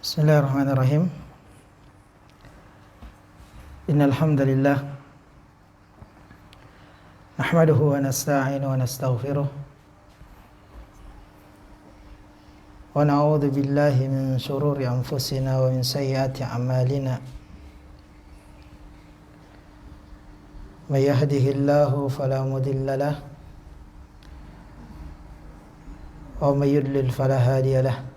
Bismillahirrahmanirrahim. Innal hamdalillah nahmaduhu wa nasta'inu wa nastaghfiruh wa na'udzu billahi min shururi anfusina wa min sayyiati a'malina. May yahdihillahu fala mudilla lahu wa may yudlil fala hadiya lahu.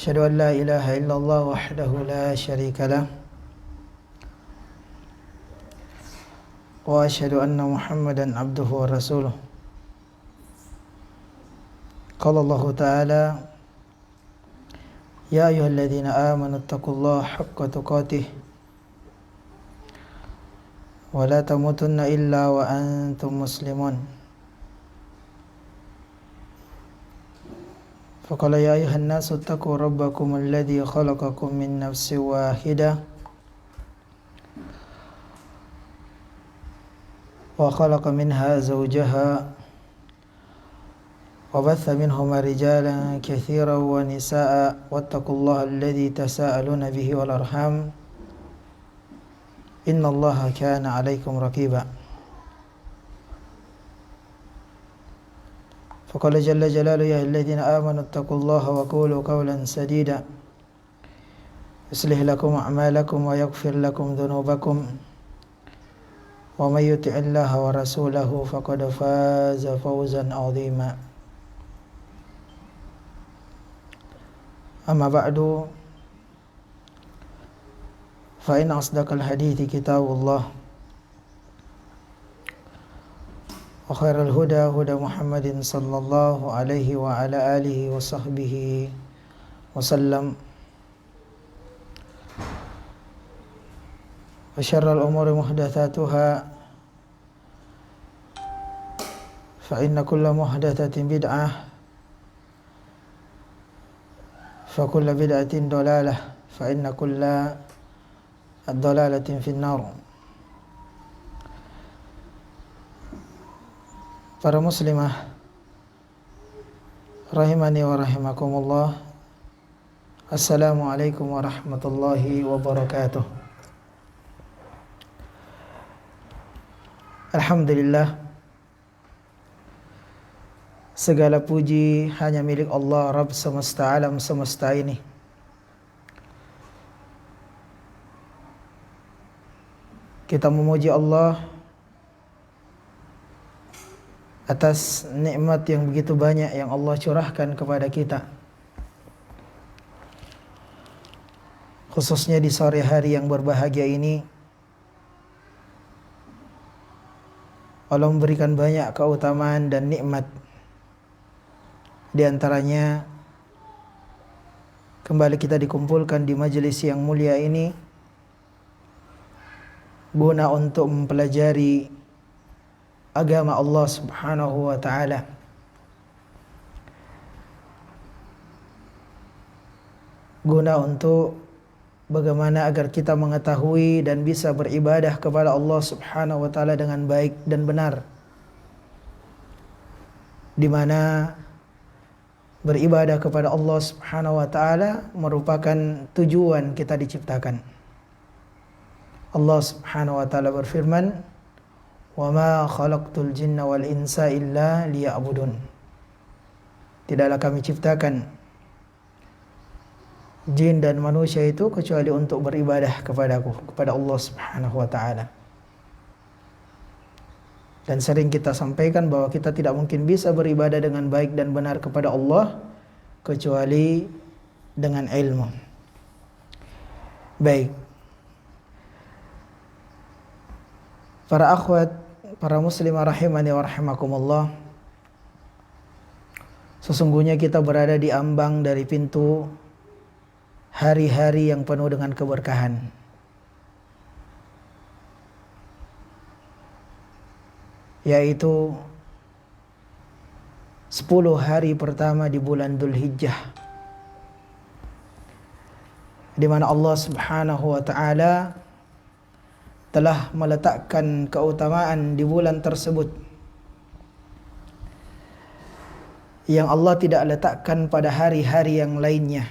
Asyhadu an la ilaha illallah wahdahu la syarika lah wa asyhadu anna Muhammadan abduhu wa rasuluh. Qala Allah Ta'ala, ya ayyuhalladzina amanu taqullaha haqqa tuqatih wa la tamutunna illa wa antum muslimun. فقال يا أيها الناس اتقوا ربكم الذي خلقكم من نفس واحدة وخلق منها زوجها وبث منهما رجالا كثيرا ونساء واتقوا الله الذي تساءلون به والأرحام إن الله كان عليكم رقيبا. فقال جل جلاله يا الذين آمنوا اتقوا الله وقولوا قولا سديدا يصلح لكم أعمالكم ويغفر لكم ذنوبكم ومن يطع الله ورسوله فقد فاز فوزا عظيما. أما بعد فإن أصدق الحديث كتاب الله وخير الهدى هدى محمد صلى الله عليه وعلى آله وصحبه وسلم وشر الأمور محدثاتها فإن كل محدثة بدعة فكل بدعة ضلالة فإن كل ضلالة في النار. Para muslimah rahimani wa rahimakumullah, assalamualaikum warahmatullahi wabarakatuh. Alhamdulillah, segala puji hanya milik Allah, Rabb semesta alam semesta ini. Kita memuji Allah atas nikmat yang begitu banyak yang Allah curahkan kepada kita, khususnya di sore hari yang berbahagia ini. Allah memberikan banyak keutamaan dan nikmat. Di antaranya kembali kita dikumpulkan di majelis yang mulia ini guna untuk mempelajari agama Allah Subhanahu wa ta'ala. Guna untuk bagaimana agar kita mengetahui dan bisa beribadah kepada Allah Subhanahu wa ta'ala dengan baik dan benar, di mana beribadah kepada Allah Subhanahu wa ta'ala merupakan tujuan kita diciptakan. Allah Subhanahu wa ta'ala berfirman, وَمَا خَلَقْتُ الْجِنَّ وَالْإِنسَ إِلَّا لِيَعْبُدُونَ. Tidaklah kami ciptakan jin dan manusia itu kecuali untuk beribadah kepadaku, kepada Allah Subhanahu wa ta'ala. Dan sering kita sampaikan bahwa kita tidak mungkin bisa beribadah dengan baik dan benar kepada Allah kecuali dengan ilmu. Baik, para akhwat, para muslimah rahimani wa rahimakumullah, sesungguhnya kita berada di ambang dari pintu hari-hari yang penuh dengan keberkahan. Yaitu 10 hari pertama di bulan Dzulhijjah, di mana Allah Subhanahu wa ta'ala telah meletakkan keutamaan di bulan tersebut, yang Allah tidak letakkan pada hari-hari yang lainnya.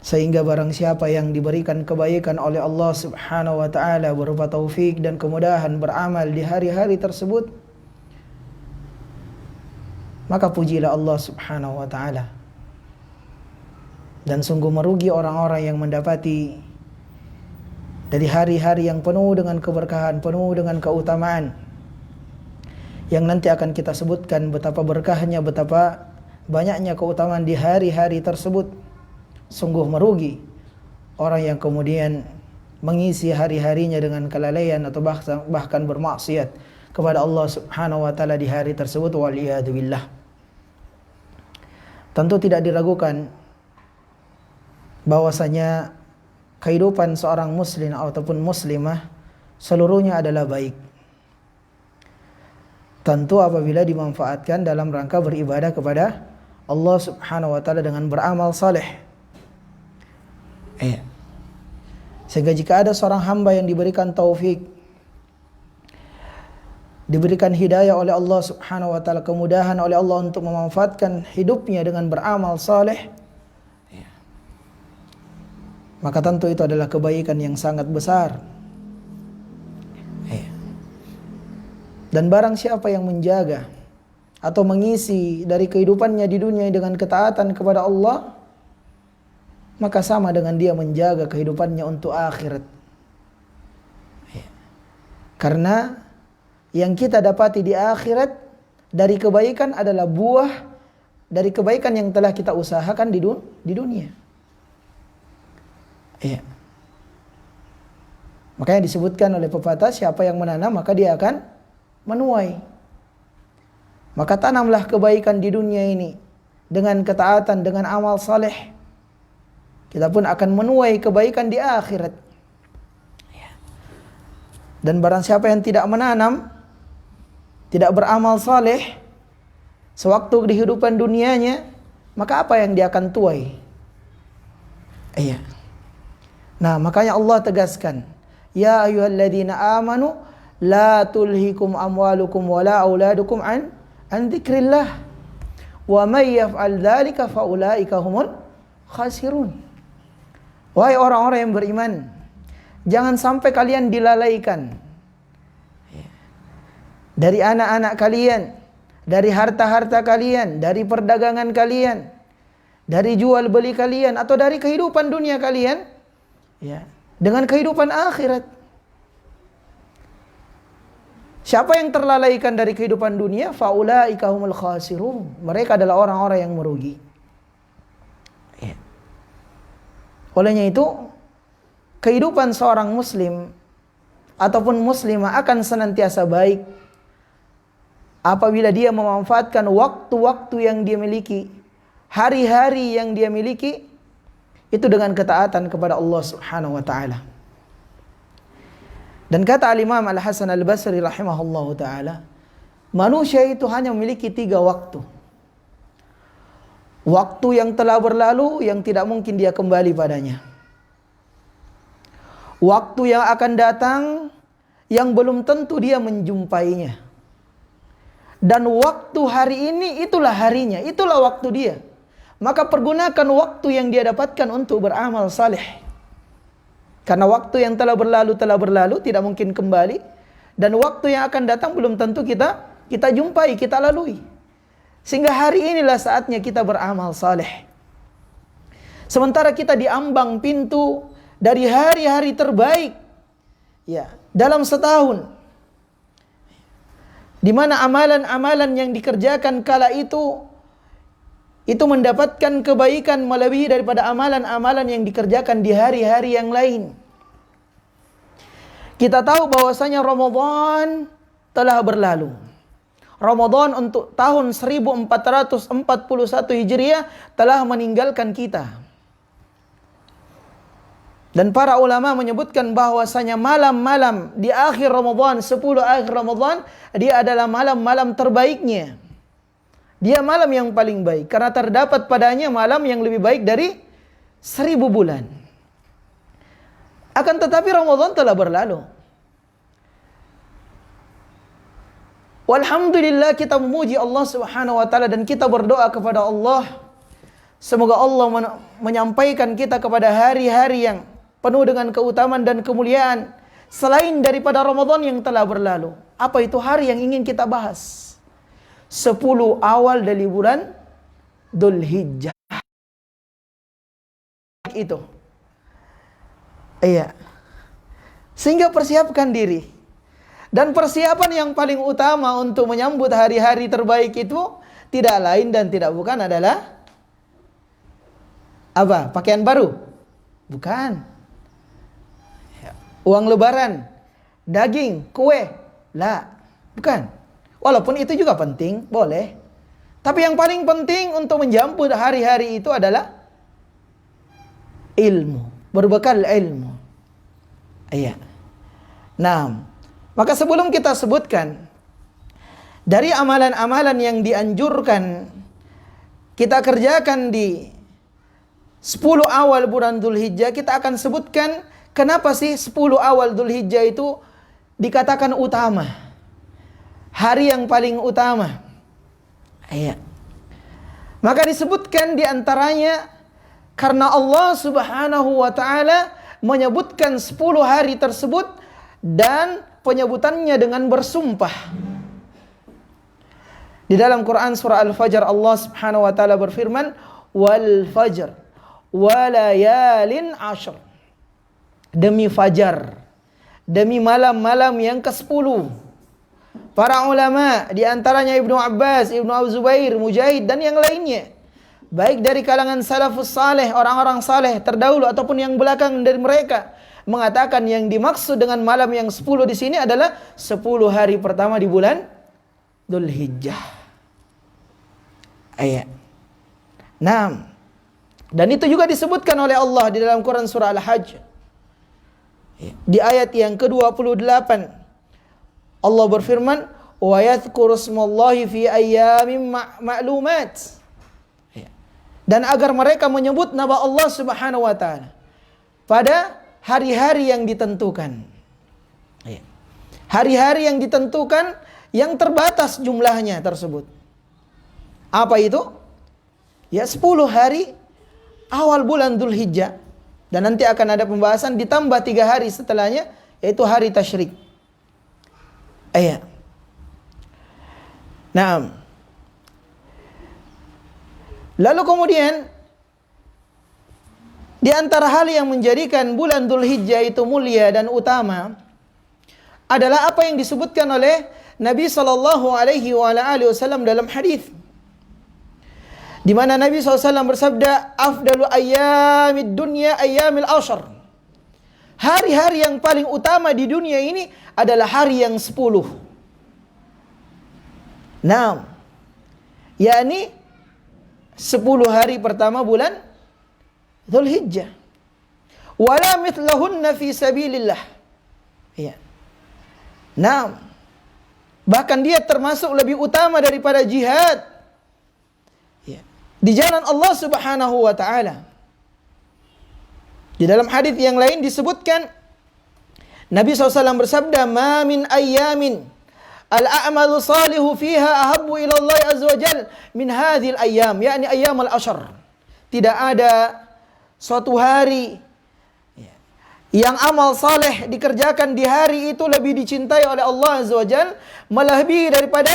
Sehingga barang siapa yang diberikan kebaikan oleh Allah Subhanahu wa taala berupa taufik dan kemudahan beramal di hari-hari tersebut, maka pujilah Allah Subhanahu wa taala. Dan sungguh merugi orang-orang yang mendapati dari hari-hari yang penuh dengan keberkahan, penuh dengan keutamaan, yang nanti akan kita sebutkan betapa berkahnya, betapa banyaknya keutamaan di hari-hari tersebut. Sungguh merugi orang yang kemudian mengisi hari-harinya dengan kelalaian atau bahkan bermaksiat kepada Allah Subhanahu wa taala di hari tersebut, waliyadu billah. Tentu tidak diragukan bahwasanya kehidupan seorang muslim ataupun muslimah seluruhnya adalah baik. Tentu apabila dimanfaatkan dalam rangka beribadah kepada Allah Subhanahu wa taala dengan beramal saleh. Sehingga jika ada seorang hamba yang diberikan taufik, diberikan hidayah oleh Allah Subhanahu wa taala, kemudahan oleh Allah untuk memanfaatkan hidupnya dengan beramal saleh, maka tentu itu adalah kebaikan yang sangat besar. Dan barang siapa yang menjaga atau mengisi dari kehidupannya di dunia dengan ketaatan kepada Allah, maka sama dengan dia menjaga kehidupannya untuk akhirat. Karena yang kita dapati di akhirat dari kebaikan adalah buah dari kebaikan yang telah kita usahakan di dunia. Makanya disebutkan oleh pepatah, siapa yang menanam maka dia akan menuai. Maka tanamlah kebaikan di dunia ini dengan ketaatan, dengan amal saleh. Kita pun akan menuai kebaikan di akhirat. Dan barang siapa yang tidak menanam, tidak beramal saleh sewaktu di kehidupan dunianya, maka apa yang dia akan tuai? Nah, makanya Allah tegaskan, ya ayyuhalladzina amanu la tulhikum amwalukum wala auladukum an dzikrillah wa may yaf'al dzalika faulaika humul khasirun. Wahai orang-orang yang beriman, jangan sampai kalian dilalaikan dari anak-anak kalian, dari harta-harta kalian, dari perdagangan kalian, dari jual beli kalian, atau dari kehidupan dunia kalian, dengan kehidupan akhirat. Siapa yang terlalaikan dari kehidupan dunia, faulaika humul khasirun. Mereka adalah orang-orang yang merugi. Olehnya itu, kehidupan seorang muslim ataupun muslimah akan senantiasa baik apabila dia memanfaatkan waktu-waktu yang dia miliki, hari-hari yang dia miliki, itu dengan ketaatan kepada Allah Subhanahu wa taala. Dan kata Al-Imam Al-Hasan Al-Basri rahimahullahu taala, manusia itu hanya memiliki 3 waktu. Waktu yang telah berlalu yang tidak mungkin dia kembali padanya. Waktu yang akan datang yang belum tentu dia menjumpainya. Dan waktu hari ini itulah harinya, itulah waktu dia. Maka pergunakan waktu yang dia dapatkan untuk beramal saleh. Karena waktu yang telah berlalu tidak mungkin kembali, dan waktu yang akan datang belum tentu kita jumpai, kita lalui. Sehingga hari inilah saatnya kita beramal saleh. Sementara kita diambang pintu dari hari-hari terbaik dalam setahun, di mana amalan-amalan yang dikerjakan kala itu mendapatkan kebaikan melebihi daripada amalan-amalan yang dikerjakan di hari-hari yang lain. Kita tahu bahwasanya Ramadan telah berlalu. Ramadan untuk tahun 1441 Hijriah telah meninggalkan kita. Dan para ulama menyebutkan bahwasanya malam-malam di akhir Ramadan, 10 akhir Ramadan, dia adalah malam-malam terbaiknya. Dia malam yang paling baik karena terdapat padanya malam yang lebih baik dari 1000 bulan. Akan tetapi Ramadan telah berlalu. Walhamdulillah, kita memuji Allah Subhanahu wa taala dan kita berdoa kepada Allah. Semoga Allah menyampaikan kita kepada hari-hari yang penuh dengan keutamaan dan kemuliaan selain daripada Ramadan yang telah berlalu. Apa itu hari yang ingin kita bahas? 10 awal dari bulan Dzulhijjah. Itu. Iya. Sehingga persiapkan diri. Dan persiapan yang paling utama untuk menyambut hari-hari terbaik itu tidak lain dan tidak bukan adalah apa? Pakaian baru? Bukan. Uang lebaran, daging, kue. Lah, bukan. Walaupun itu juga penting, boleh. Tapi yang paling penting untuk menjemput hari-hari itu adalah ilmu, berbekal ilmu. Iya. Nah, maka sebelum kita sebutkan dari amalan-amalan yang dianjurkan kita kerjakan di 10 awal bulan Dzulhijjah, kita akan sebutkan kenapa sih 10 awal Dzulhijjah itu dikatakan utama. Hari yang paling utama. Iya. Maka disebutkan di antaranya karena Allah Subhanahu wa taala menyebutkan 10 hari tersebut dan penyebutannya dengan bersumpah. Di dalam Quran surah Al-Fajr Allah Subhanahu wa taala berfirman, "Wal fajr wa layalin ashr." Demi fajar, demi malam-malam yang ke-10. Para ulama di antaranya Ibnu Abbas, Ibnu Zubair, Mujahid dan yang lainnya, baik dari kalangan salafus saleh, orang-orang saleh terdahulu ataupun yang belakang dari mereka, mengatakan yang dimaksud dengan malam yang 10 di sini adalah 10 hari pertama di bulan Dzulhijjah. Ayat. Nah, dan itu juga disebutkan oleh Allah di dalam Quran surah Al-Hajj. Di ayat yang ke-28 Allah berfirman, "Wa yadhkuru ismallahi fi ayyamin ma'lumat." Dan agar mereka menyebut nama Allah Subhanahu wa taala pada hari-hari yang ditentukan. Hari-hari yang ditentukan yang terbatas jumlahnya tersebut. Apa itu? Ya 10 hari awal bulan Dzulhijjah. Dan nanti akan ada pembahasan ditambah 3 hari setelahnya, yaitu hari tasyrik. Iya. Nah, lalu kemudian di antara hal yang menjadikan bulan Dzulhijjah itu mulia dan utama adalah apa yang disebutkan oleh Nabi sallallahu alaihi wasallam dalam hadis, di mana Nabi SAW bersabda, "Afdalu ayyamid dunya ayyamil ashr." Hari-hari yang paling utama di dunia ini adalah hari yang 10. Nah, yakni 10 hari pertama bulan Dzulhijjah. Wala mithlahunna fi sabilillah. Ya. Nah, bahkan dia termasuk lebih utama daripada jihad di jalan Allah Subhanahu wa taala. Di dalam hadis yang lain disebutkan Nabi SAW bersabda, "Ma min ayyamin al-a'malu salihu fiha ahabbu ila Allah azza wa jal min hadhil ayyam," yakni ayyam al-ashr. Tidak ada suatu hari yang amal saleh dikerjakan di hari itu lebih dicintai oleh Allah azza wa jal melebihi daripada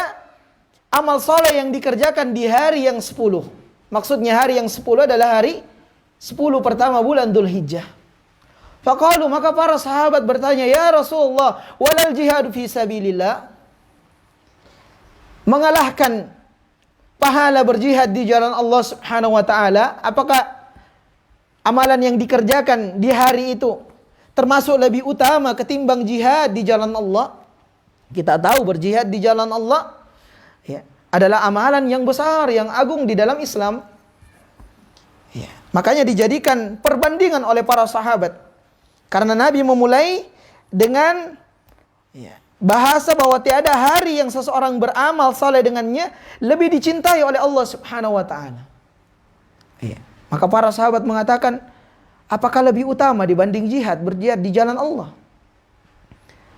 amal saleh yang dikerjakan di hari yang 10. Maksudnya hari yang 10 adalah hari 10 pertama bulan Dzulhijjah. Faqalu, maka para sahabat bertanya, "Ya Rasulullah, walal jihad fi sabilillah?" Mengalahkan pahala berjihad di jalan Allah Subhanahu wa taala, apakah amalan yang dikerjakan di hari itu termasuk lebih utama ketimbang jihad di jalan Allah? Kita tahu berjihad di jalan Allah adalah amalan yang besar, yang agung di dalam Islam. Makanya dijadikan perbandingan oleh para sahabat. Karena Nabi memulai dengan bahasa bahwa tiada hari yang seseorang beramal saleh dengannya lebih dicintai oleh Allah Subhanahu wa taala. Maka para sahabat mengatakan, apakah lebih utama dibanding jihad, berjihad di jalan Allah?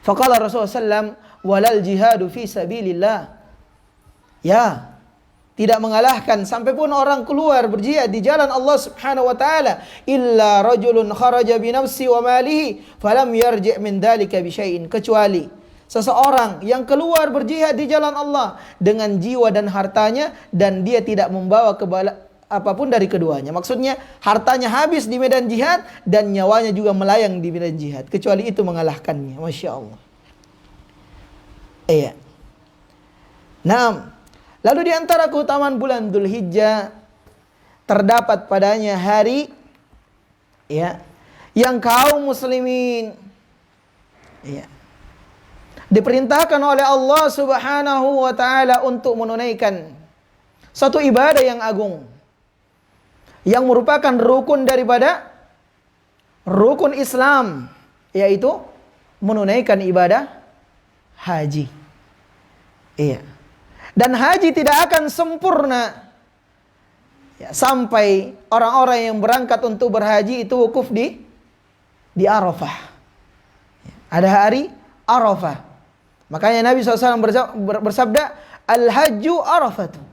Faqala Rasulullah sallallahu alaihi wasallam, walal jihadu fi sabilillah. Ya, tidak mengalahkan sampai pun orang keluar berjihad di jalan Allah Subhanahu wa taala, illa rajulun kharaja bi nafsi wa malihi falam yarji' min dzalika bi syai'in, kecuali seseorang yang keluar berjihad di jalan Allah dengan jiwa dan hartanya dan dia tidak membawa apapun dari keduanya. Maksudnya hartanya habis di medan jihad dan nyawanya juga melayang di medan jihad, kecuali itu mengalahkannya. Masya Allah. Iya. Nah, lalu di antara keutamaan bulan Dzulhijjah terdapat padanya hari ya yang kaum muslimin ya diperintahkan oleh Allah Subhanahu wa taala untuk menunaikan satu ibadah yang agung yang merupakan rukun daripada rukun Islam, yaitu menunaikan ibadah haji. Iya. Dan haji tidak akan sempurna ya, sampai orang-orang yang berangkat untuk berhaji itu wukuf di Arafah. Ada hari Arafah. Makanya Nabi SAW bersabda, Al-hajju Arafatu.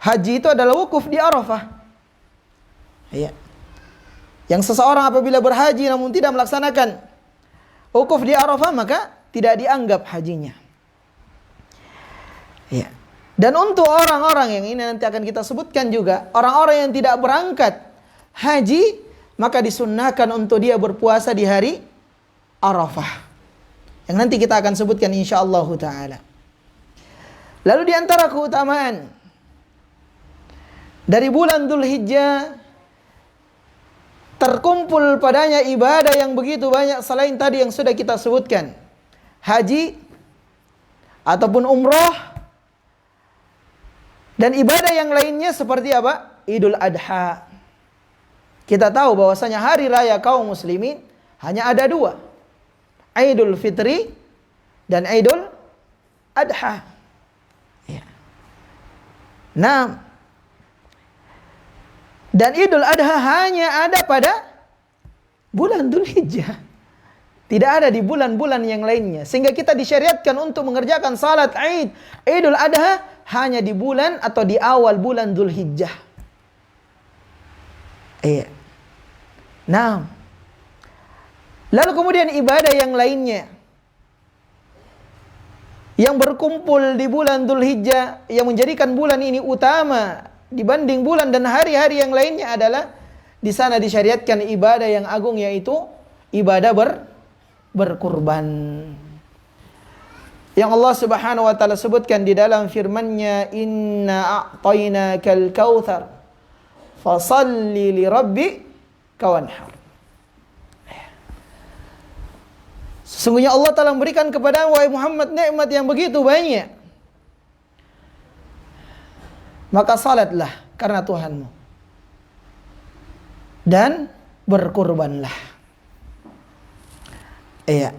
Haji itu adalah wukuf di Arafah. Ya. Yang seseorang apabila berhaji namun tidak melaksanakan wukuf di Arafah, maka tidak dianggap hajinya. Ya. Dan untuk orang-orang yang ini nanti akan kita sebutkan juga, orang-orang yang tidak berangkat haji, maka disunnahkan untuk dia berpuasa di hari Arafah. Yang nanti kita akan sebutkan insyaallah ta'ala. Lalu di antara keutamaan dari bulan Dzulhijjah terkumpul padanya ibadah yang begitu banyak selain tadi yang sudah kita sebutkan. Haji ataupun umrah. Dan ibadah yang lainnya seperti apa? Idul Adha. Kita tahu bahwasanya hari raya kaum muslimin hanya ada dua. Idul Fitri dan Idul Adha. Ya. Nah, dan Idul Adha hanya ada pada bulan Dzulhijjah. Tidak ada di bulan-bulan yang lainnya. Sehingga kita disyariatkan untuk mengerjakan salat Id, Idul Adha hanya di bulan atau di awal bulan Dzulhijjah. Iya. Nah, lalu kemudian ibadah yang lainnya yang berkumpul di bulan Dzulhijjah yang menjadikan bulan ini utama dibanding bulan dan hari-hari yang lainnya adalah di sana disyariatkan ibadah yang agung, yaitu ibadah berkurban. Yang Allah Subhanahu wa taala sebutkan di dalam firman-Nya, "Inna a'tainakal kautsar fasalli li rabbika wanhar." Sesungguhnya Allah telah memberikan kepada wahai Muhammad nikmat yang begitu banyak. Maka salatlah karena Tuhanmu dan berkurbanlah. Iya.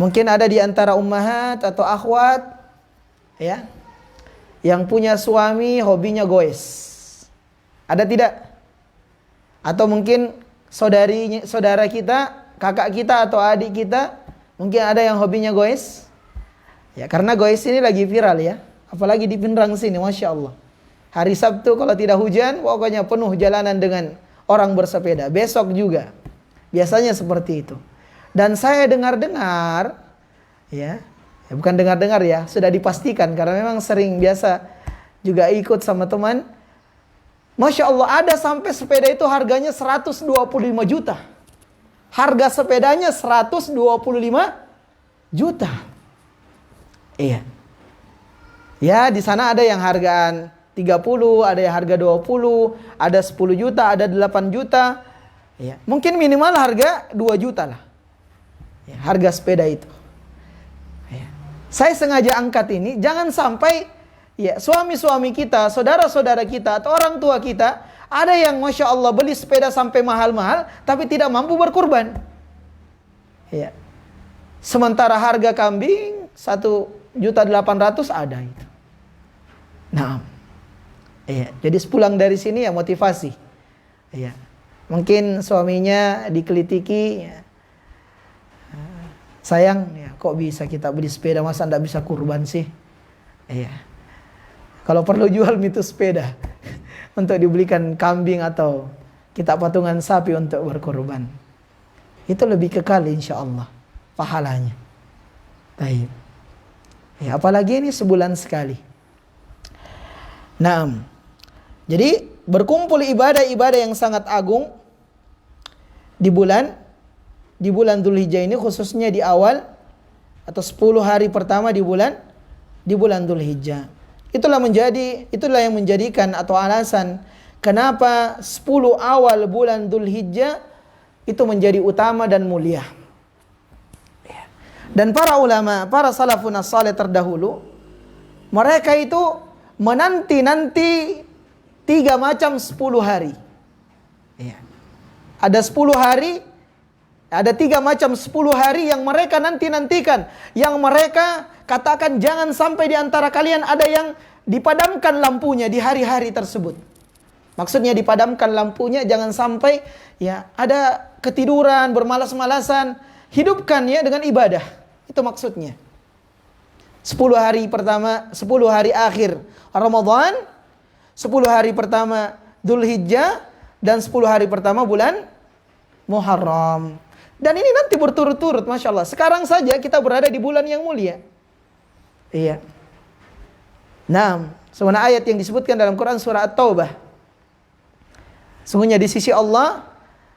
Mungkin ada di antara ummahat atau akhwat ya yang punya suami hobinya goes. Ada tidak? Atau mungkin saudara kita, kakak kita atau adik kita, mungkin ada yang hobinya goes. Ya, karena goes ini lagi viral ya. Apalagi di Pinrang sini, Masya Allah. Hari Sabtu kalau tidak hujan, pokoknya penuh jalanan dengan orang bersepeda. Besok juga. Biasanya seperti itu. Dan saya dengar-dengar, ya bukan dengar-dengar ya, sudah dipastikan karena memang sering biasa juga ikut sama teman. Masya Allah, ada sampai sepeda itu harganya 125 juta. Harga sepedanya 125 juta. Iya. Ya, di sana ada yang hargaan 30, ada yang harga 20, ada 10 juta, ada 8 juta. Ya, mungkin minimal harga 2 juta lah. Ya, harga sepeda itu. Ya. Saya sengaja angkat ini, jangan sampai ya suami-suami kita, saudara-saudara kita, atau orang tua kita, ada yang Masya Allah beli sepeda sampai mahal-mahal, tapi tidak mampu berkurban. Ya. Sementara harga kambing 1.800.000 ada itu. Nah, ya, jadi sepulang dari sini ya motivasi. Ya. Mungkin suaminya dikelitiki, ya. Sayang, ya, kok bisa kita beli sepeda masa ndak bisa kurban sih? Iya. Kalau perlu jual itu sepeda untuk dibelikan kambing atau kita patungan sapi untuk berkorban. Itu lebih kekal insyaallah pahalanya. Baik. Ya, apalagi ini sebulan sekali. Naam. Jadi berkumpul ibadah-ibadah yang sangat agung di bulan Dzulhijjah ini, khususnya di awal atau 10 hari pertama di bulan Dzulhijjah. Itulah yang menjadikan atau alasan kenapa 10 awal bulan Dzulhijjah itu menjadi utama dan mulia. Dan para ulama, para salafun as-salih terdahulu, mereka itu menanti-nanti 3 macam 10 hari. Ada 10 hari, ada 3 macam 10 hari yang mereka nanti-nantikan, yang mereka katakan jangan sampai di antara kalian ada yang dipadamkan lampunya di hari-hari tersebut. Maksudnya dipadamkan lampunya, jangan sampai ya ada ketiduran, bermalas-malasan, hidupkan ya dengan ibadah. Itu maksudnya. 10 hari pertama, 10 hari akhir Ramadan, 10 hari pertama Dzulhijjah, dan 10 hari pertama bulan Muharram. Dan ini nanti berturut-turut, Masya Allah. Sekarang saja kita berada di bulan yang mulia. Iya. Nah, sebenarnya ayat yang disebutkan dalam Quran surah At-Taubah. Sungguhnya di sisi Allah,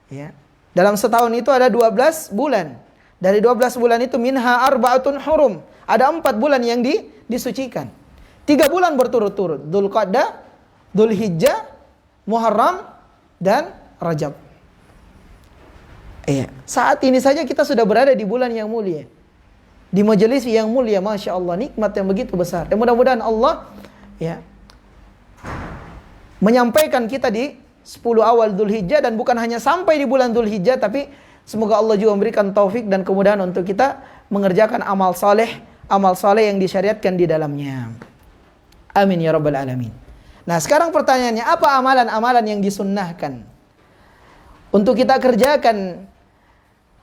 ya, dalam setahun itu ada 12 bulan. Dari 12 bulan itu minha arba'atun hurum. Ada 4 bulan yang disucikan. 3 bulan berturut-turut. Dzulqa'dah, Dzulhijjah, Muharram, dan Rajab. Iya. Saat ini saja kita sudah berada di bulan yang mulia, di majelis yang mulia, Masya Allah, nikmat yang begitu besar. Dan mudah-mudahan Allah ya menyampaikan kita di 10 awal Dzulhijjah, dan bukan hanya sampai di bulan Dzulhijjah, tapi semoga Allah juga memberikan taufik dan kemudahan untuk kita mengerjakan amal saleh yang disyariatkan di dalamnya. Amin ya rabbal alamin. Nah, sekarang pertanyaannya, apa amalan-amalan yang disunnahkan untuk kita kerjakan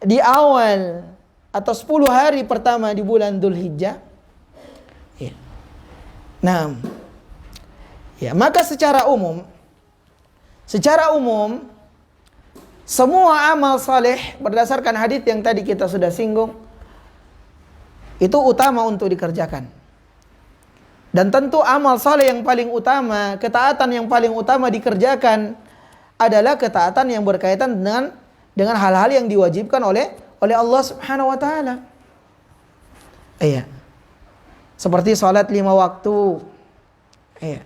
di awal atau 10 hari pertama di bulan Dzulhijjah? Ya. Nah, ya, maka secara umum semua amal saleh berdasarkan hadis yang tadi kita sudah singgung itu utama untuk dikerjakan. Dan tentu amal saleh yang paling utama, ketaatan yang paling utama dikerjakan adalah ketaatan yang berkaitan dengan hal-hal yang diwajibkan oleh Allah Subhanahu wa taala. Iya. Seperti salat 5 waktu. Iya.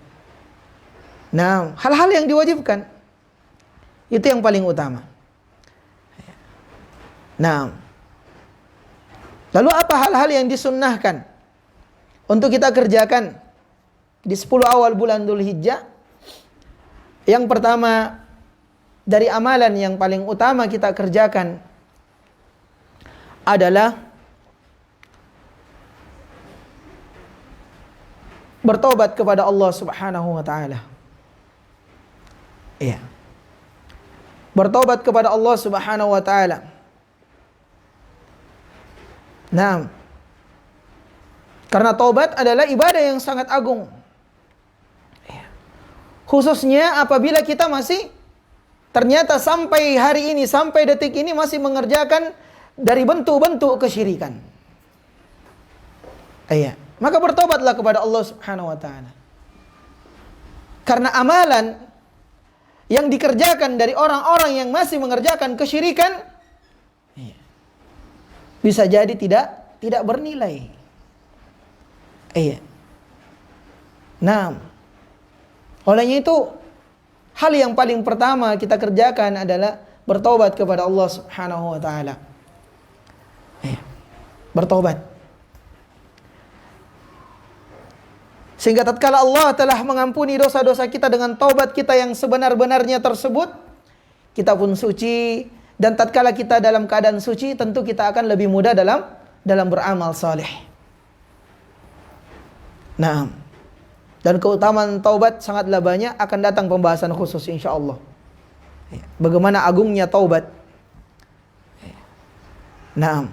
Nah, hal-hal yang diwajibkan itu yang paling utama. Nah, lalu apa hal-hal yang disunnahkan untuk kita kerjakan di 10 awal bulan Dzulhijjah? Yang pertama, dari amalan yang paling utama kita kerjakan adalah bertobat kepada Allah Subhanahu wa taala. Iya. Bertobat kepada Allah Subhanahu wa taala. Nah, karena taubat adalah ibadah yang sangat agung. Khususnya apabila kita masih ternyata sampai hari ini, sampai detik ini masih mengerjakan dari bentuk-bentuk kesyirikan. Iya. Maka bertobatlah kepada Allah Subhanahu wa taala. Karena amalan yang dikerjakan dari orang-orang yang masih mengerjakan kesyirikan bisa jadi tidak bernilai. Iya. Nah, olehnya itu hal yang paling pertama kita kerjakan adalah bertobat kepada Allah Subhanahu wa taala. Iya. Bertobat. Sehingga tatkala Allah telah mengampuni dosa-dosa kita dengan taubat kita yang sebenar-benarnya tersebut, kita pun suci. Dan tatkala kita dalam keadaan suci, tentu kita akan lebih mudah dalam beramal saleh. Nah, dan keutamaan taubat sangatlah banyak, akan datang pembahasan khusus insyaallah. Bagaimana agungnya taubat. Nah,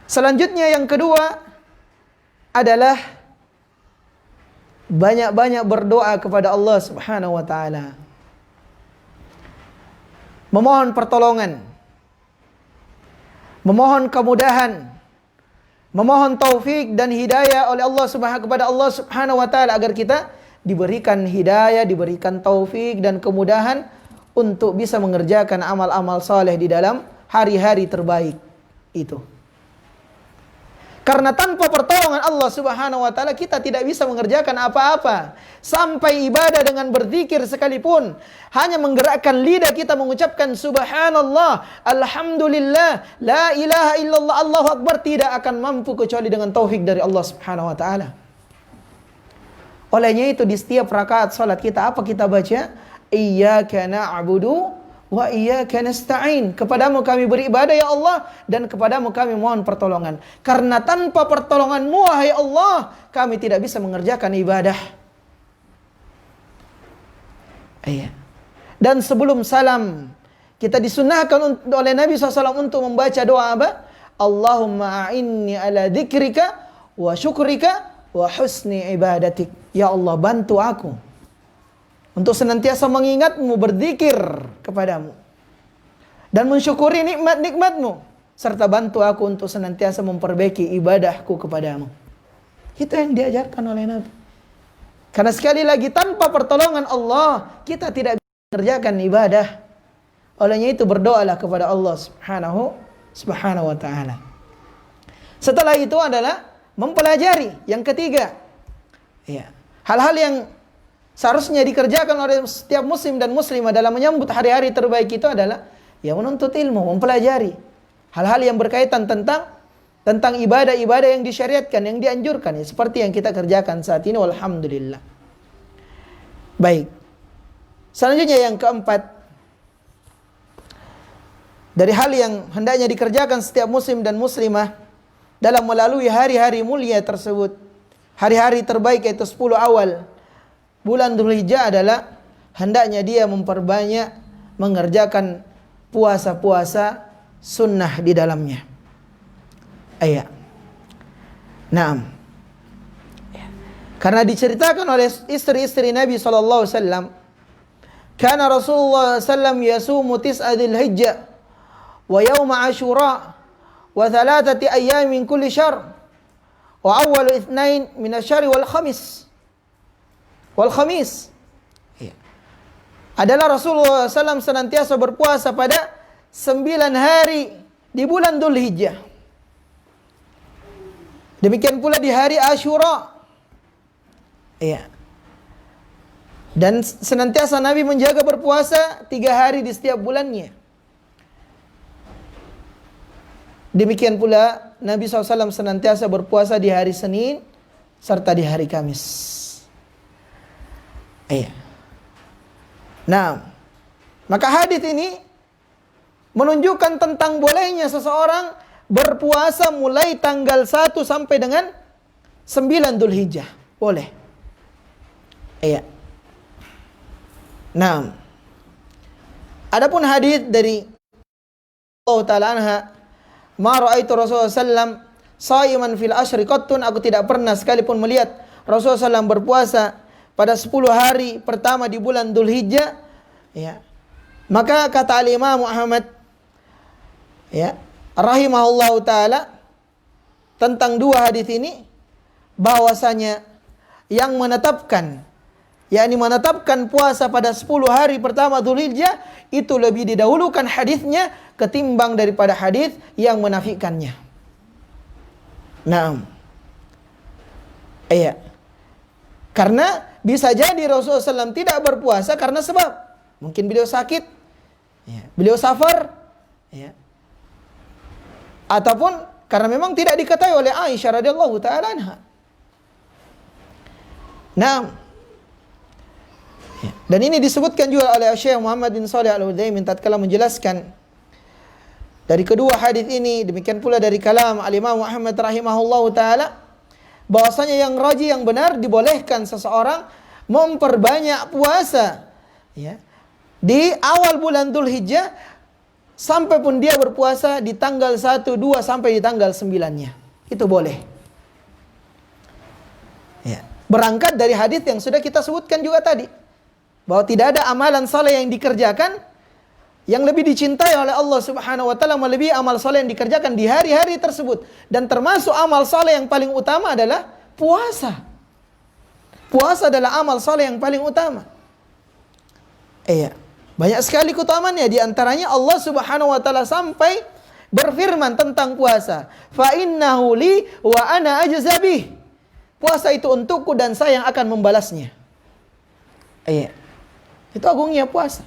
Selanjutnya yang kedua adalah banyak-banyak berdoa kepada Allah Subhanahu wa taala. Memohon pertolongan, memohon kemudahan, memohon taufik dan hidayah oleh Allah kepada Allah Subhanahu wa taala agar kita diberikan hidayah, diberikan taufik dan kemudahan untuk bisa mengerjakan amal-amal saleh di dalam hari-hari terbaik itu. Karena tanpa pertolongan Allah Subhanahu wa taala kita tidak bisa mengerjakan apa-apa. Sampai ibadah dengan berzikir sekalipun, hanya menggerakkan lidah kita mengucapkan subhanallah, alhamdulillah, la ilaha illallah, Allahu akbar, tidak akan mampu kecuali dengan taufik dari Allah Subhanahu wa taala. Olehnya itu di setiap rakaat salat kita apa kita baca? Iyyaka na'budu wa iyyaka nasta'in. Kepadamu kami beribadah ya Allah, dan kepadamu kami mohon pertolongan. Karena tanpa pertolongan-Mu wahai Allah, kami tidak bisa mengerjakan ibadah. Iya. Dan sebelum salam, kita disunnahkan oleh Nabi SAW untuk membaca doa apa? Allahumma a'inni ala dzikrika wa syukrika wa husni ibadatik. Ya Allah, bantu aku untuk senantiasa mengingat-Mu, berzikir kepadamu, dan mensyukuri nikmat-nikmat-Mu, serta bantu aku untuk senantiasa memperbaiki ibadahku kepadamu. Itu yang diajarkan oleh Nabi. Karena sekali lagi tanpa pertolongan Allah, kita tidak bisa mengerjakan ibadah. Olehnya itu berdoalah kepada Allah Subhanahu wa ta'ala. Setelah itu adalah mempelajari. Yang ketiga, ya, hal-hal yang seharusnya dikerjakan oleh setiap muslim dan muslimah dalam menyambut hari-hari terbaik itu adalah ya menuntut ilmu, mempelajari hal-hal yang berkaitan tentang ibadah-ibadah yang disyariatkan, yang dianjurkan, ya, seperti yang kita kerjakan saat ini, walhamdulillah. Baik. Selanjutnya yang keempat, dari hal yang hendaknya dikerjakan setiap muslim dan muslimah dalam melalui hari-hari mulia tersebut, hari-hari terbaik yaitu 10 awal bulan Dzulhijjah, adalah hendaknya dia memperbanyak mengerjakan puasa-puasa sunnah di dalamnya. Iya. Naam. Karena diceritakan oleh istri-istri Nabi sallallahu alaihi wasallam, kana Rasulullah sallallahu alaihi wasallam yasumu tis'a Dzulhijjah wa yauma Asyura wa thalathati ayyam min kulli syahr wa awwalu itsnain min asy-syahri wal khamis. Ya. Adalah Rasulullah SAW senantiasa berpuasa pada 9 hari di bulan Dzulhijjah. Demikian pula di hari Asyura. Ya. Dan senantiasa Nabi menjaga berpuasa 3 hari di setiap bulannya. Demikian pula Nabi SAW senantiasa berpuasa di hari Senin serta di hari Kamis. Iya. Nah, maka hadis ini menunjukkan tentang bolehnya seseorang berpuasa mulai tanggal 1 sampai dengan 9 Dzulhijjah. Boleh. Iya. Nah, adapun hadis dari Allah Ta'ala anha, ma ra'aitu Rasulullah sallam shaiman fil ashri qattun, aku tidak pernah sekalipun melihat Rasulullah sallam berpuasa pada 10 hari pertama di bulan Dzulhijjah, ya. Maka kata Al-Imam Muhammad, ya, rahimahullahu taala, tentang 2 hadis ini, bahwasanya yang menetapkan puasa pada 10 hari pertama Dzulhijjah itu lebih didahulukan hadisnya ketimbang daripada hadis yang menafikannya. Naam. Iya. Karena bisa jadi Rasulullah SAW tidak berpuasa karena sebab mungkin beliau sakit, ya, beliau safar, ya, ataupun karena memang tidak diketahui oleh Aisyah radhiyallahu taala anha. Nah, ya, dan ini disebutkan juga oleh Syekh Muhammad bin Shalih Al-Utsaimin tatkala menjelaskan dari kedua hadis ini, demikian pula dari kalam Al-Imam Muhammad rahimahullahu taala, bahwasanya yang rajih, yang benar, dibolehkan seseorang memperbanyak puasa, ya, di awal bulan Dzulhijjah sampai pun dia berpuasa di tanggal 1, 2 sampai di tanggal 9-nya. Itu boleh. Ya. Berangkat dari hadis yang sudah kita sebutkan juga tadi, bahwa tidak ada amalan saleh yang dikerjakan yang lebih dicintai oleh Allah Subhanahu wa taala melebihi amal saleh yang dikerjakan di hari-hari tersebut. Dan termasuk amal saleh yang paling utama adalah puasa. Puasa adalah amal saleh yang paling utama. Iya. Banyak sekali keutamaannya, di antaranya Allah Subhanahu wa taala sampai berfirman tentang puasa, "Fa innahu li wa ana ajza bih." Puasa itu untukku dan saya yang akan membalasnya. Iya. Itu agungnya puasa.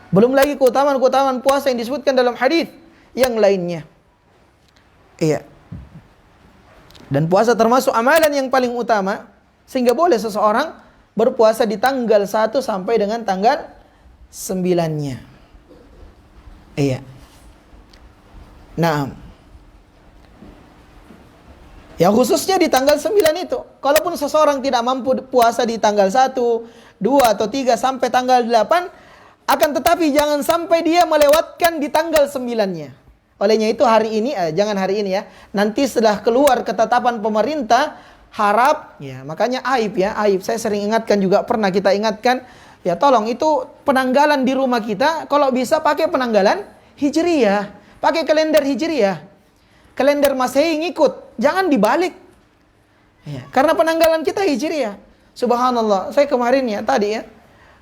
Belum lagi keutamaan-keutamaan puasa yang disebutkan dalam hadis yang lainnya. Iya. Dan puasa termasuk amalan yang paling utama, sehingga boleh seseorang berpuasa di tanggal 1 sampai dengan tanggal 9-nya. Iya. Nah, yang khususnya di tanggal 9 itu. Kalaupun seseorang tidak mampu puasa di tanggal 1, 2 atau 3 sampai tanggal 8, akan tetapi jangan sampai dia melewatkan di tanggal 9-nya. Olehnya itu hari ini, jangan hari ini ya. Nanti setelah keluar ketetapan pemerintah, harap, ya makanya aib ya, aib. Saya sering ingatkan juga, pernah kita ingatkan, ya tolong itu penanggalan di rumah kita, kalau bisa pakai penanggalan Hijriyah. Pakai kalender Hijriyah. Kalender Masehi ngikut, jangan dibalik. Ya, karena penanggalan kita Hijriyah. Subhanallah, saya kemarin ya, tadi ya,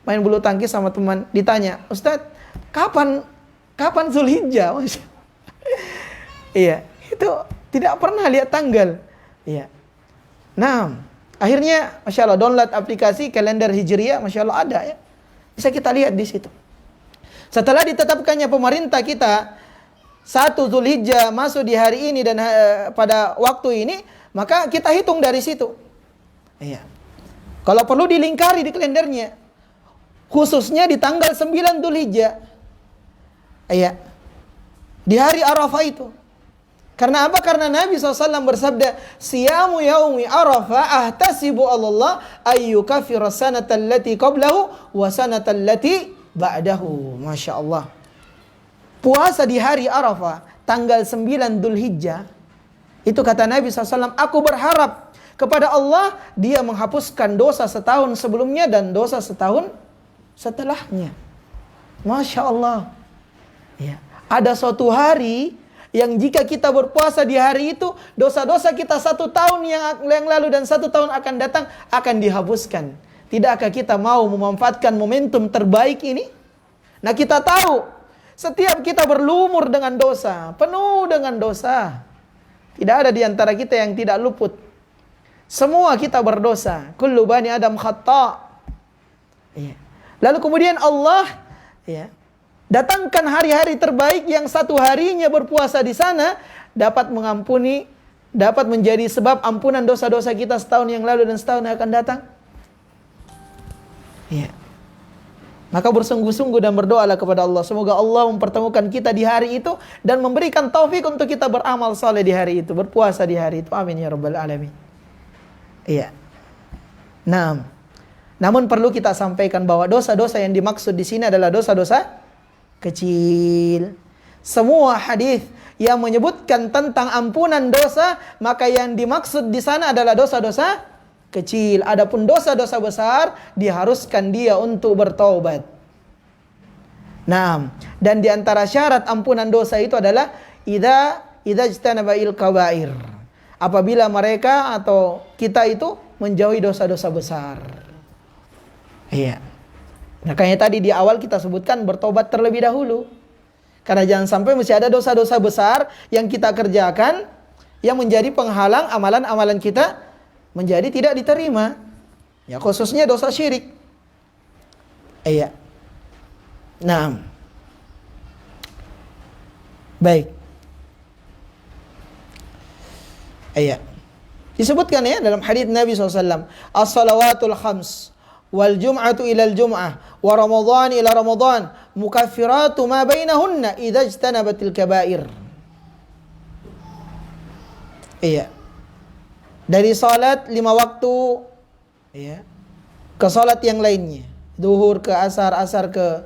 main bulu tangkis sama teman, ditanya, "Ustadz, kapan Zulhijjah?" Iya, itu tidak pernah lihat tanggal. Iya. Nah, akhirnya Masya Allah download aplikasi kalender Hijriyah, Masya Allah ada ya. Bisa kita lihat di situ. Setelah ditetapkannya pemerintah kita 1 Zulhijjah masuk di hari ini dan pada waktu ini, maka kita hitung dari situ. Iya. Kalau perlu dilingkari di kalendernya. Khususnya di tanggal 9 Zulhijjah. Iya. Di hari Arafah itu. Karena apa? Karena Nabi SAW bersabda, "Siyamu yaumi Arafah ahtasibu Allah ayyukafira sanata allati qablahu wa sanata allati ba'dahu." Masya Allah. Puasa di hari Arafah, tanggal 9 Dzulhijjah, itu kata Nabi SAW, aku berharap kepada Allah, dia menghapuskan dosa setahun sebelumnya dan dosa setahun setelahnya. Masya Allah. Ya. Ada suatu hari yang jika kita berpuasa di hari itu, dosa-dosa kita 1 tahun yang lalu dan 1 tahun akan datang akan dihapuskan. Tidakkah kita mau memanfaatkan momentum terbaik ini? Nah, kita tahu setiap kita berlumur dengan dosa, penuh dengan dosa. Tidak ada di antara kita yang tidak luput. Semua kita berdosa. Kullu bani Adam khata'. Ya. Lalu kemudian Allah ya, datangkan hari-hari terbaik yang 1 harinya berpuasa di sana dapat mengampuni, dapat menjadi sebab ampunan dosa-dosa kita setahun yang lalu dan setahun yang akan datang. Ya. Maka bersungguh-sungguh dan berdoalah kepada Allah, semoga Allah mempertemukan kita di hari itu dan memberikan taufik untuk kita beramal saleh di hari itu, berpuasa di hari itu. Amin ya rabbal alamin. Iya. Nah, namun perlu kita sampaikan bahwa dosa-dosa yang dimaksud di sini adalah dosa-dosa kecil. Semua hadis yang menyebutkan tentang ampunan dosa, maka yang dimaksud di sana adalah dosa-dosa kecil. Adapun dosa-dosa besar diharuskan dia untuk bertaubat. Nah, dan di antara syarat ampunan dosa itu adalah idza ijtanaba'il kabair. Apabila mereka atau kita itu menjauhi dosa-dosa besar. Iya. Makanya tadi di awal kita sebutkan bertobat terlebih dahulu. Karena jangan sampai masih ada dosa-dosa besar yang kita kerjakan yang menjadi penghalang amalan-amalan kita menjadi tidak diterima. Ya, khususnya dosa syirik. Iya. Nah. Baik. Iya. Disebutkan ya dalam hadis Nabi SAW, as-salawatul khams wal jum'atu ilal jum'ah wa ramadhan ila ramadhan mukaffiratu ma bainahunna idza ijtanabatil kaba'ir. Iya. Dari salat 5 waktu ya, ke salat yang lainnya, zuhur ke asar, asar ke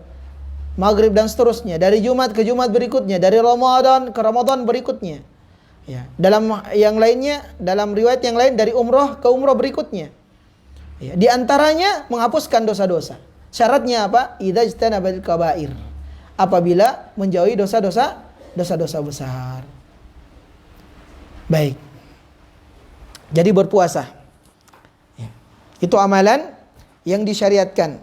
maghrib dan seterusnya, dari Jumat ke Jumat berikutnya, dari Ramadan ke Ramadan berikutnya. Ya, dalam yang lainnya, dalam riwayat yang lain dari umroh ke umroh berikutnya. Ya, di antaranya menghapuskan dosa-dosa. Syaratnya apa? Idza ijtanabil kabair. Apabila menjauhi dosa-dosa besar. Baik. Jadi berpuasa. Ya. Itu amalan yang disyariatkan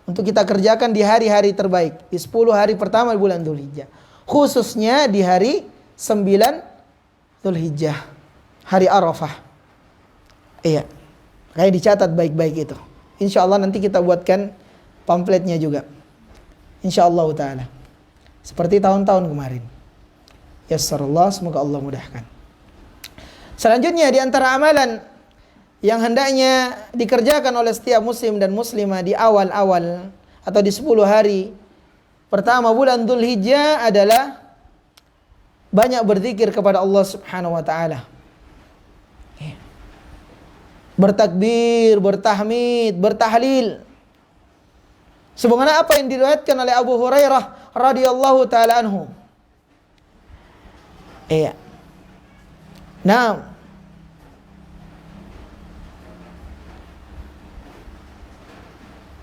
untuk kita kerjakan di hari-hari terbaik, di 10 hari pertama bulan Dzulhijjah. Khususnya di hari 9 Dzulhijjah, hari Arafah. Iya. Kayak dicatat baik-baik itu. Insya Allah nanti kita buatkan pamfletnya juga. Insya Allah Ta'ala. Seperti tahun-tahun kemarin. Yassarullah, semoga Allah mudahkan. Selanjutnya di antara amalan yang hendaknya dikerjakan oleh setiap muslim dan muslimah di awal-awal atau di 10 hari pertama bulan Dzulhijjah adalah banyak berzikir kepada Allah Subhanahu wa taala. Bertakbir, bertahmid, bertahlil. Sebagaimana apa yang diriwayatkan oleh Abu Hurairah radhiyallahu taala anhu. Iya. Nah,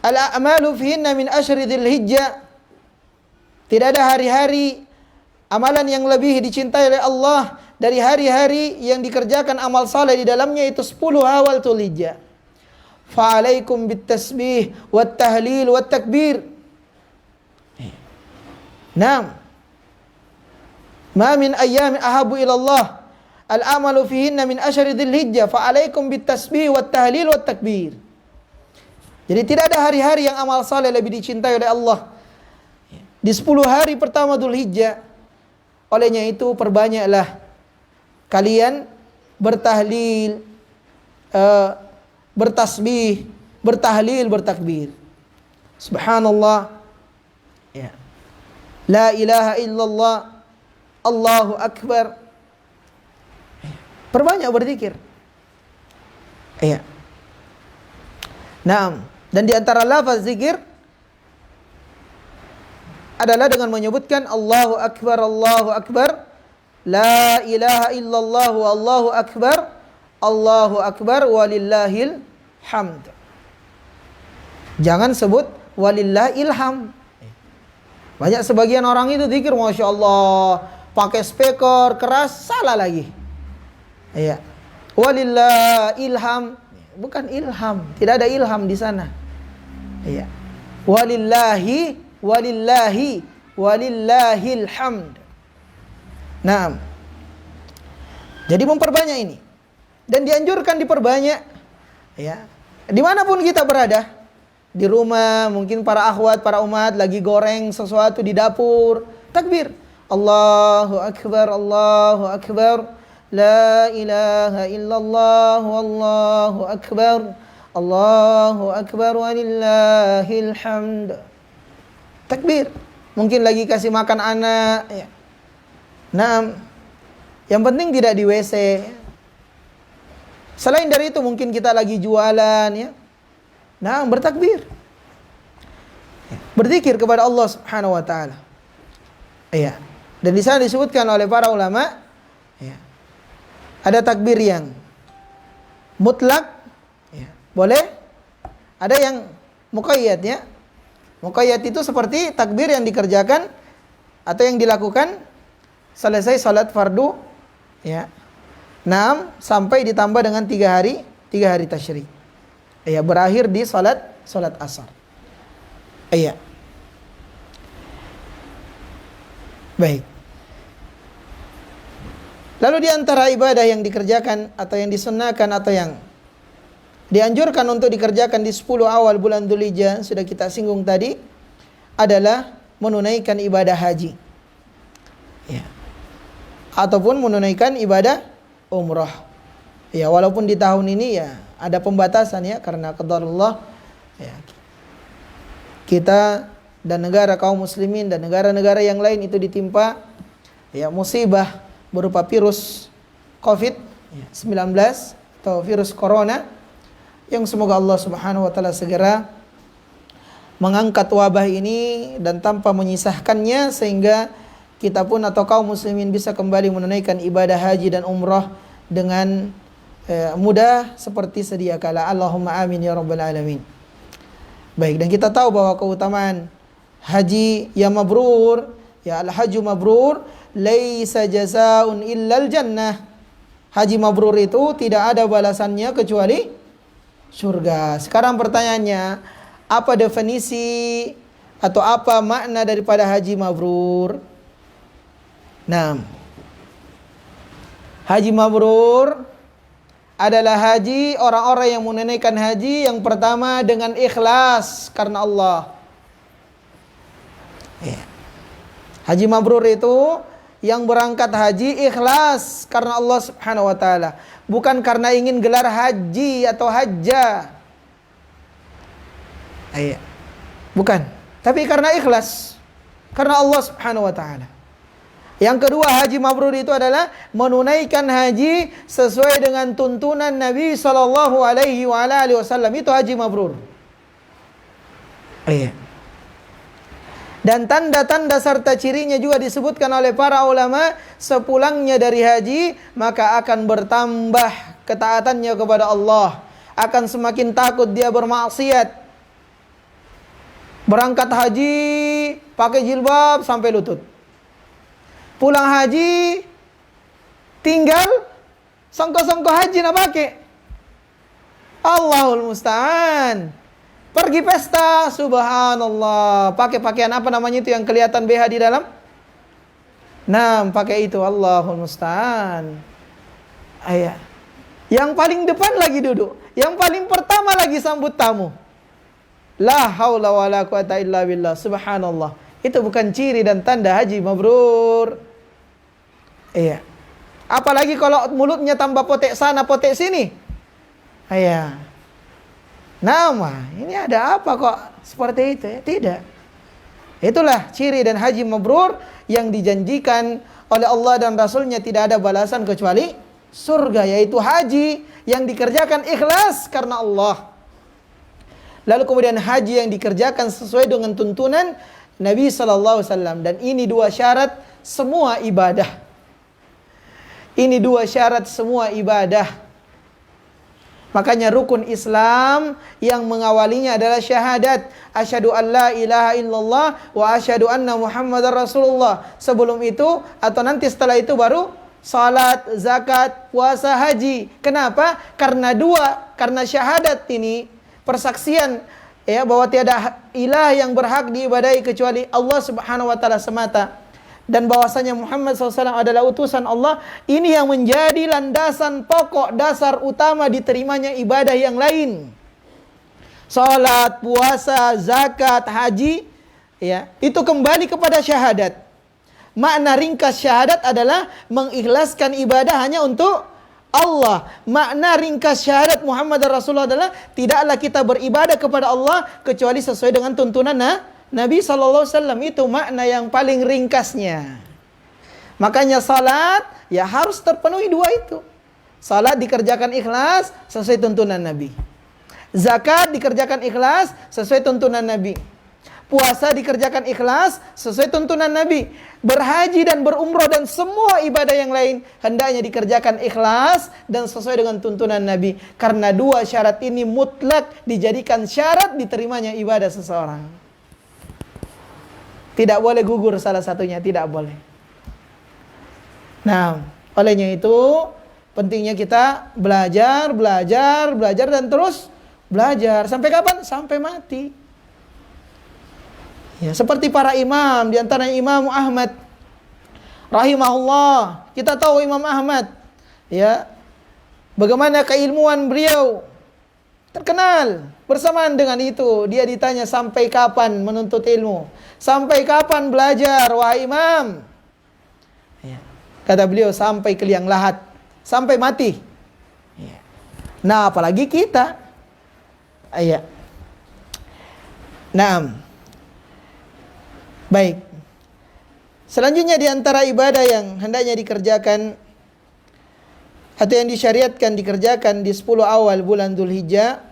al-a'malu fihinna min asyri dzulhijjah. Tidak ada hari-hari amalan yang lebih dicintai oleh Allah dari hari-hari yang dikerjakan amal saleh di dalamnya, itu 10 awal Dzulhijjah. Fa'alaikum bitasbih wat tahlil wat takbir. Naam. Ma min ayyamin ahabu ila Allah al-amalu fihinna min asyri dzulhijjah fa'alaikum bitasbih wat tahlil wat takbir. Jadi tidak ada hari-hari yang amal saleh lebih dicintai oleh Allah di 10 hari pertama Dzulhijjah. Olehnya itu perbanyaklah kalian bertahlil, bertasbih, bertahlil, bertakbir. Subhanallah. Ya. La ilaha illallah. Allahu akbar. Perbanyak berzikir. Iya. Naam. Dan di antara lafaz zikir adalah dengan menyebutkan Allahu akbar, Allahu akbar. La ilaha illallah wallahu akbar. Allahu akbar walillahil hamd. Jangan sebut walillahil hamd. Banyak sebagian orang itu zikir Masya Allah, pakai speaker keras, salah lagi. Iya. Walillahil hamd. Bukan ilham, tidak ada ilham di sana. Iya. Walillahil hamd. Nah, jadi memperbanyak ini dan dianjurkan diperbanyak, ya. Dimanapun kita berada, di rumah, mungkin para akhwat, para umat lagi goreng sesuatu di dapur, takbir, Allahu akbar, Allahu akbar, la ilaha illallah, wallahu akbar, Allahu akbar, walillahil hamd. Takbir. Mungkin lagi kasih makan anak, ya. Nah, yang penting tidak di WC. Selain dari itu mungkin kita lagi jualan, ya. Nah, bertakbir. Berzikir kepada Allah Subhanahu wa taala. Iya. Dan di sana disebutkan oleh para ulama, ya. Ada takbir yang mutlak, ya. Boleh. Ada yang muqayyad, ya. Muqayyad itu seperti takbir yang dikerjakan atau yang dilakukan selesai salat fardu, ya. 6 sampai ditambah dengan 3 hari tasyrik. Ya, berakhir di salat asar. Iya. Baik. Lalu di antara ibadah yang dikerjakan atau yang disunnahkan atau yang dianjurkan untuk dikerjakan di 10 awal bulan Dzulhijjah, sudah kita singgung tadi, adalah menunaikan ibadah haji. Ya. Ataupun menunaikan ibadah umrah. Ya, walaupun di tahun ini ya ada pembatasan, ya, karena qadarullah, ya. Kita dan negara kaum muslimin dan negara-negara yang lain itu ditimpa, ya, musibah berupa virus COVID-19 atau virus corona, yang semoga Allah Subhanahu wa taala segera mengangkat wabah ini dan tanpa menyisahkannya, sehingga kita pun atau kaum muslimin bisa kembali menunaikan ibadah haji dan umrah dengan mudah seperti sedia kala. Allahumma amin ya rabbal alamin. Baik, dan kita tahu bahwa keutamaan haji yang mabrur, ya al-hajju mabrur laisa jazaa'un illal jannah. Haji mabrur itu tidak ada balasannya kecuali surga. Sekarang pertanyaannya, apa definisi atau apa makna daripada haji mabrur? Nah, haji mabrur adalah haji orang-orang yang menunaikan haji yang pertama dengan ikhlas karena Allah. Ya. Haji mabrur itu yang berangkat haji ikhlas karena Allah Subhanahu wa taala, bukan karena ingin gelar haji atau hajjah. Bukan, tapi karena ikhlas karena Allah Subhanahu wa taala. Yang kedua, haji mabrur itu adalah menunaikan haji sesuai dengan tuntunan Nabi sallallahu alaihi wasallam. Itu haji mabrur. Dan tanda-tanda serta cirinya juga disebutkan oleh para ulama. Sepulangnya dari haji, maka akan bertambah ketaatannya kepada Allah, akan semakin takut dia bermaksiat. Berangkat haji pakai jilbab sampai lutut, pulang haji tinggal songko-songko haji nak pakai. Allahul musta'an. Pergi pesta, subhanallah, pakai pakaian apa namanya itu yang kelihatan BH di dalam? Nah, pakai itu, Allahul musta'an. Yang paling depan lagi duduk, yang paling pertama lagi sambut tamu. La haula wala quwata illa billah, subhanallah. Itu bukan ciri dan tanda haji mabrur. Apalagi kalau mulutnya tambah potek sana potek sini. Nama, ini ada apa kok seperti itu ya? Tidak. Itulah ciri dan haji mabrur yang dijanjikan oleh Allah dan Rasulnya, tidak ada balasan kecuali surga, yaitu haji yang dikerjakan ikhlas karena Allah. Lalu kemudian haji yang dikerjakan sesuai dengan tuntunan Nabi sallallahu alaihi wasallam. Dan ini dua syarat semua ibadah. Ini dua syarat semua ibadah. Makanya rukun Islam yang mengawalinya adalah syahadat, asyhadu an la ilaha illallah wa asyhadu anna muhammadar rasulullah. Sebelum itu atau nanti setelah itu baru salat, zakat, puasa, haji. Kenapa? Karena syahadat ini persaksian ya bahwa tiada ilah yang berhak diibadahi kecuali Allah Subhanahu wa taala semata, dan bahwasanya Muhammad SAW adalah utusan Allah. Ini yang menjadi landasan pokok, dasar utama diterimanya ibadah yang lain. Salat, puasa, zakat, haji, ya, itu kembali kepada syahadat. Makna ringkas syahadat adalah mengikhlaskan ibadah hanya untuk Allah. Makna ringkas syahadat Muhammad Rasulullah adalah tidaklah kita beribadah kepada Allah kecuali sesuai dengan tuntunan Nabi SAW. Itu makna yang paling ringkasnya. Makanya salat ya harus terpenuhi dua itu. Salat dikerjakan ikhlas sesuai tuntunan Nabi. Zakat dikerjakan ikhlas sesuai tuntunan Nabi. Puasa dikerjakan ikhlas sesuai tuntunan Nabi. Berhaji dan berumrah dan semua ibadah yang lain hendaknya dikerjakan ikhlas dan sesuai dengan tuntunan Nabi. Karena dua syarat ini mutlak dijadikan syarat diterimanya ibadah seseorang. Tidak boleh gugur salah satunya, tidak boleh. Nah, olehnya itu pentingnya kita belajar dan terus belajar. Sampai kapan? Sampai mati. Ya, seperti para imam, di antara Imam Ahmad rahimahullah. Kita tahu Imam Ahmad, ya, bagaimana keilmuan beliau terkenal. Bersamaan dengan itu, dia ditanya sampai kapan menuntut ilmu? Sampai kapan belajar, wahai imam? Ya. Kata beliau, sampai ke liang lahat, sampai mati. Ya. Nah, apalagi kita. Nah, baik. Selanjutnya di antara ibadah yang hendaknya dikerjakan atau yang disyariatkan dikerjakan di 10 awal bulan Dzulhijjah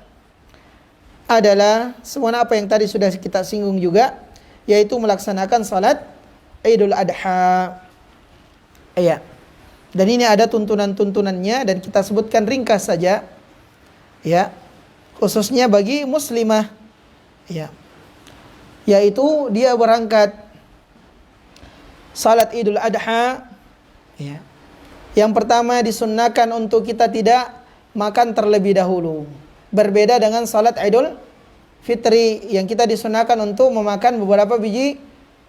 adalah semua apa yang tadi sudah kita singgung juga, yaitu melaksanakan salat Idul Adha. Iya. Dan ini ada tuntunan-tuntunannya dan kita sebutkan ringkas saja. Ya. Khususnya bagi muslimah. Ya. Yaitu dia berangkat salat Idul Adha. Ya. Yang pertama disunnahkan untuk kita tidak makan terlebih dahulu. Berbeda dengan salat Idul Fitri yang kita disunahkan untuk memakan beberapa biji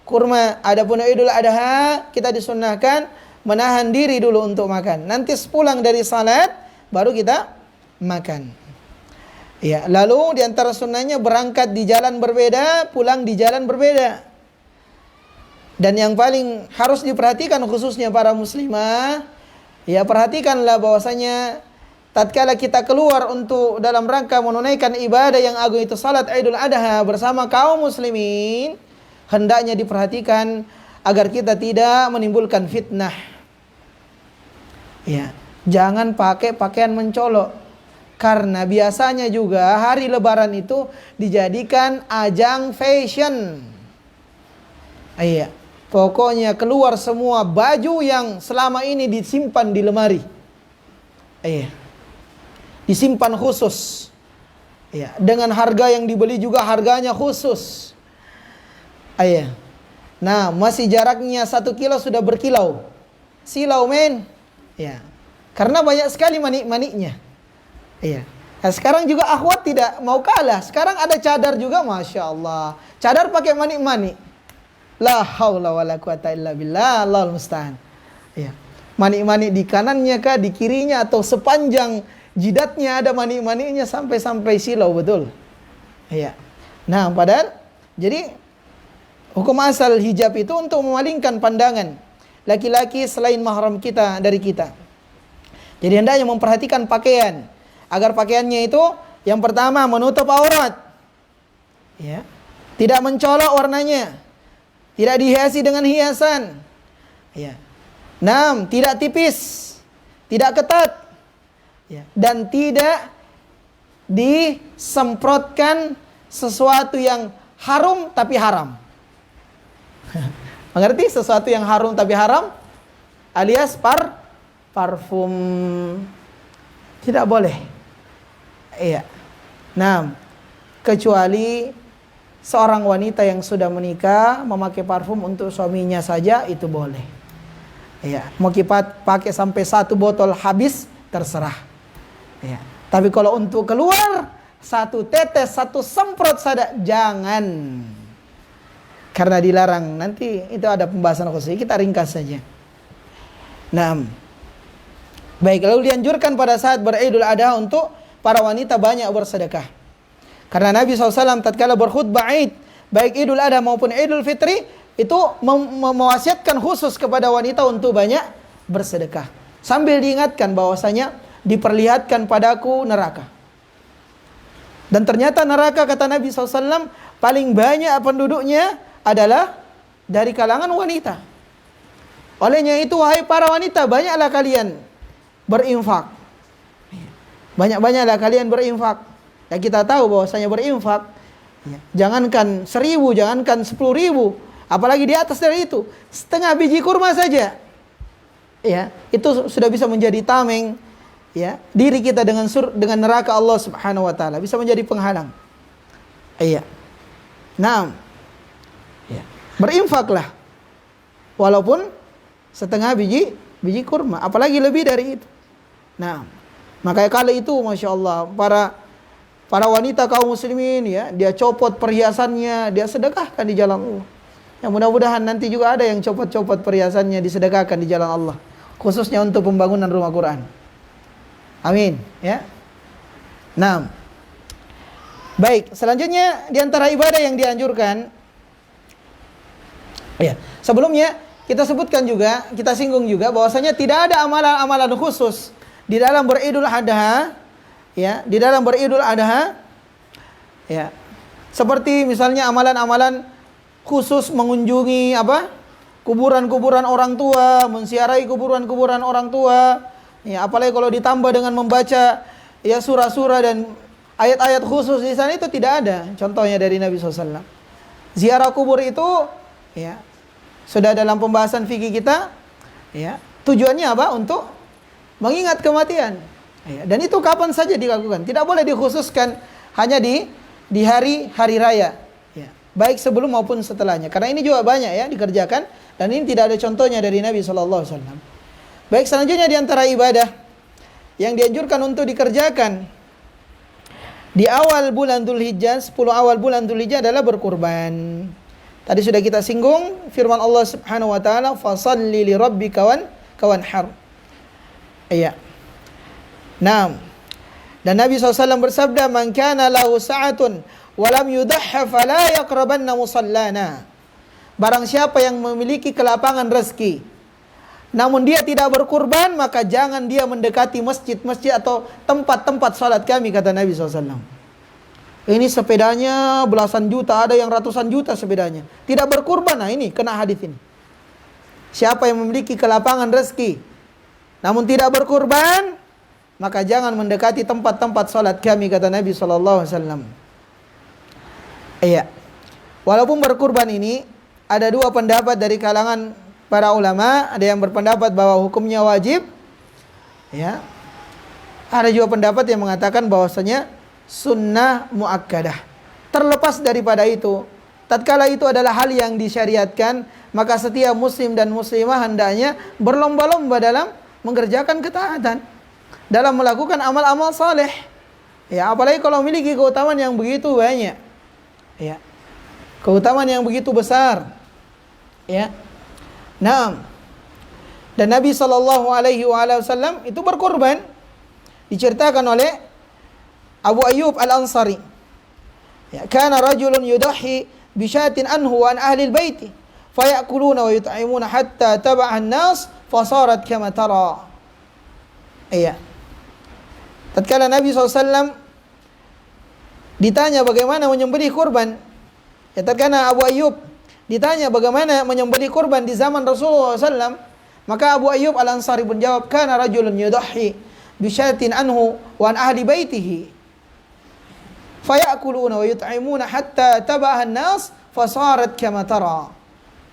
kurma. Adapun Idul Adha kita disunahkan menahan diri dulu untuk makan. Nanti sepulang dari salat baru kita makan. Ya, lalu di antara sunnahnya berangkat di jalan berbeda, pulang di jalan berbeda. Dan yang paling harus diperhatikan khususnya para muslimah, ya perhatikanlah bahwasanya tatkala kita keluar untuk dalam rangka menunaikan ibadah yang agung itu salat Idul Adha bersama kaum muslimin, hendaknya diperhatikan agar kita tidak menimbulkan fitnah. Ya, jangan pakai pakaian mencolok. Karena biasanya juga hari lebaran itu dijadikan ajang fashion. Iya, pokoknya keluar semua baju yang selama ini disimpan di lemari. Iya. Disimpan khusus. Ya, dengan harga yang dibeli juga harganya khusus. Iya. Nah, masih jaraknya 1 kilo sudah berkilau. Silau men. Ya. Karena banyak sekali manik-maniknya. Iya. Nah, sekarang juga akhwat tidak mau kalah. Sekarang ada cadar juga, Masya Allah. Cadar pakai manik-manik. La haula wa la quwata illa billah. Allahul musta'an. Iya. Manik-manik di kanannya kah, di kirinya, atau sepanjang jidatnya ada manik-maniknya sampai silau, betul. Iya. Nah, padahal jadi hukum asal hijab itu untuk memalingkan pandangan laki-laki selain mahram kita dari kita. Jadi hendaknya memperhatikan pakaian agar pakaiannya itu yang pertama menutup aurat. Ya. Tidak mencolok warnanya. Tidak dihiasi dengan hiasan. Ya. 6, tidak tipis, tidak ketat. Ya. Dan tidak disemprotkan sesuatu yang harum tapi haram. Mengerti? Sesuatu yang harum tapi haram alias parfum. Tidak boleh. Iya. Nah, kecuali seorang wanita yang sudah menikah memakai parfum untuk suaminya saja itu boleh. Iya. Mau pakai sampai 1 botol habis terserah. Ya. Tapi kalau untuk keluar 1 tetes, 1 semprot saja jangan. Karena dilarang. Nanti itu ada pembahasan khusus. Kita ringkas saja. Nah, baik, lalu dianjurkan pada saat beridul adha untuk para wanita banyak bersedekah. Karena Nabi SAW tatkala berkhutbah Id, baik Idul Adha maupun Idul Fitri, itu mewasiatkan khusus kepada wanita untuk banyak bersedekah. Sambil diingatkan bahwasanya diperlihatkan padaku neraka. Dan ternyata neraka, kata Nabi SAW, paling banyak penduduknya adalah dari kalangan wanita. Olehnya itu, wahai para wanita, banyaklah kalian berinfak. Banyak-banyaklah kalian berinfak. Ya, kita tahu bahwasanya berinfak, ya, jangankan 1.000, jangankan 10.000, apalagi di atas dari itu, setengah biji kurma saja, ya, itu sudah bisa menjadi tameng, ya, diri kita dengan neraka Allah Subhanahu wa taala, bisa menjadi penghalang. Iya. Nah, ya, berinfaklah walaupun setengah biji kurma, apalagi lebih dari itu. Nah, makanya kali itu Masya Allah para wanita kaum muslimin, ya, dia copot perhiasannya, dia sedekahkan di jalan Allah. Ya, mudah-mudahan nanti juga ada yang copot-copot perhiasannya disedekahkan di jalan Allah, khususnya untuk pembangunan rumah Quran. Amin, ya. Nah, baik, selanjutnya di antara ibadah yang dianjurkan, ya, sebelumnya kita sebutkan juga, kita singgung juga bahwasanya tidak ada amalan-amalan khusus di dalam beridul adha, ya, di dalam beridul adha, ya, seperti misalnya amalan-amalan khusus mengunjungi kuburan-kuburan orang tua, menziarahi kuburan-kuburan orang tua, ya, apalagi kalau ditambah dengan membaca, ya, surah-surah dan ayat-ayat khusus di sana itu tidak ada contohnya dari Nabi SAW. Ziarah kubur itu ya sudah dalam pembahasan fikih kita ya, tujuannya apa? Untuk mengingat kematian. Ya, dan itu kapan saja dilakukan. Tidak boleh dikhususkan hanya di hari raya. Ya, baik sebelum maupun setelahnya. Karena ini juga banyak ya dikerjakan dan ini tidak ada contohnya dari Nabi SAW. Baik, selanjutnya di antara ibadah yang dianjurkan untuk dikerjakan di awal bulan Dzulhijjah, 10 awal bulan Dzulhijjah adalah berkurban. Tadi sudah kita singgung firman Allah Subhanahu wa taala, "Fashalli li rabbika wanhar." Iya. Nah, dan Nabi SAW bersabda, "Man kana lahu sa'atun wa lam yudahha fala yaqrabanna musallana." Barang siapa yang memiliki kelapangan rezeki, namun dia tidak berkurban, maka jangan dia mendekati masjid-masjid atau tempat-tempat salat kami, kata Nabi SAW. Ini sepedanya belasan juta, ada yang ratusan juta sepedanya. Tidak berkurban, nah ini kena hadis ini. Siapa yang memiliki kelapangan rezeki, namun tidak berkurban, maka jangan mendekati tempat-tempat salat kami, kata Nabi SAW. Iya. Walaupun berkurban ini, ada dua pendapat dari kalangan para ulama. Ada yang berpendapat bahwa hukumnya wajib, ya. Ada juga pendapat yang mengatakan bahwasanya sunnah muakkadah. Terlepas daripada itu, tatkala itu adalah hal yang disyariatkan, maka setiap muslim dan muslimah hendaknya berlomba-lomba dalam mengerjakan ketaatan, dalam melakukan amal-amal saleh. Ya, apalagi kalau memiliki keutamaan yang begitu banyak. Ya. Keutamaan yang begitu besar. Ya. Nah, dan Nabi SAW itu berkorban. Diceritakan oleh Abu Ayyub Al-Ansari. Ya, kana rajulun yudahi bisyatin anhu wa an ahli al-baiti fayakuluna wa yut'imuna hatta taba'a an-nas fasarat kama tara. Iya. Tatkala Nabi SAW ditanya bagaimana menyembelih kurban, ya tatkala Abu Ayyub ditanya bagaimana menyembelih kurban di zaman Rasulullah SAW, maka Abu Ayyub Al-Ansari menjawab, kana rajulun yudahi bisyatin anhu wa an ahli baitihi fayakuluna wa yut'imuna hatta tabaha an-nas fasarat kama tara.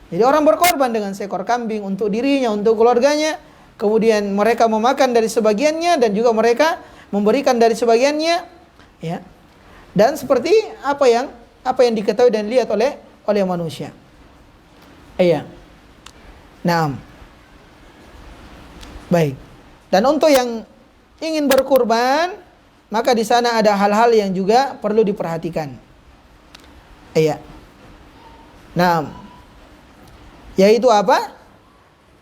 Jadi orang berkorban dengan seekor kambing untuk dirinya, untuk keluarganya, kemudian mereka memakan dari sebagiannya dan juga mereka memberikan dari sebagiannya, ya. Dan seperti apa yang diketahui dan dilihat oleh manusia. Iya. Nah. Baik. Dan untuk yang ingin berkurban, maka di sana ada hal-hal yang juga perlu diperhatikan. Iya. Nah. Yaitu apa?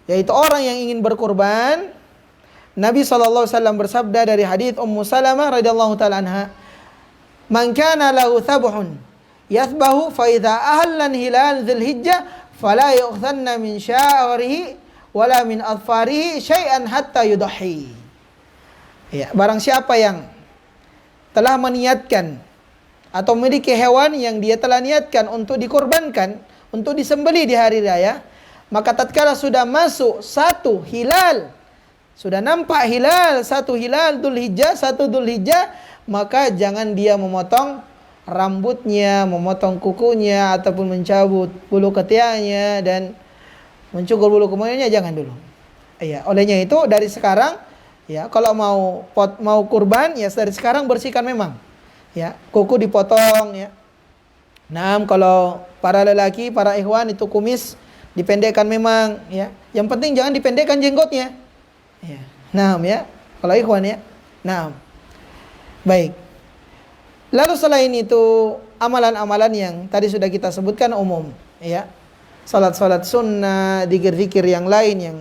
Yaitu orang yang ingin berkurban, Nabi SAW bersabda dari hadits Ummu Salamah radhiyallahu taala anha, "Man kana lahu thabhun yathbahu fa idza ahalla hilal dzulhijjah fala yu'thanna min sya'rihi wala min adfarihi syai'an hatta yudhi." Ya, barang siapa yang telah meniatkan atau memiliki hewan yang dia telah niatkan untuk dikorbankan, untuk disembelih di hari raya, maka tatkala sudah masuk satu hilal, sudah nampak hilal, satu hilal Dzulhijjah, satu Dzulhijjah, maka jangan dia memotong rambutnya, memotong kukunya, ataupun mencabut bulu ketiaknya dan mencukur bulu kemaluannya, jangan dulu. Iya, olehnya itu dari sekarang, ya, kalau mau kurban, ya dari sekarang bersihkan memang. Ya, kuku dipotong, ya. Nah, kalau para lelaki, para ikhwan itu kumis dipendekkan memang, ya. Yang penting jangan dipendekkan jenggotnya. Ya. Nah, ya, kalau ikhwan, ya. Nah, baik. Lalu selain itu amalan-amalan yang tadi sudah kita sebutkan umum, ya. Salat-salat sunnah, zikir-zikir yang lain yang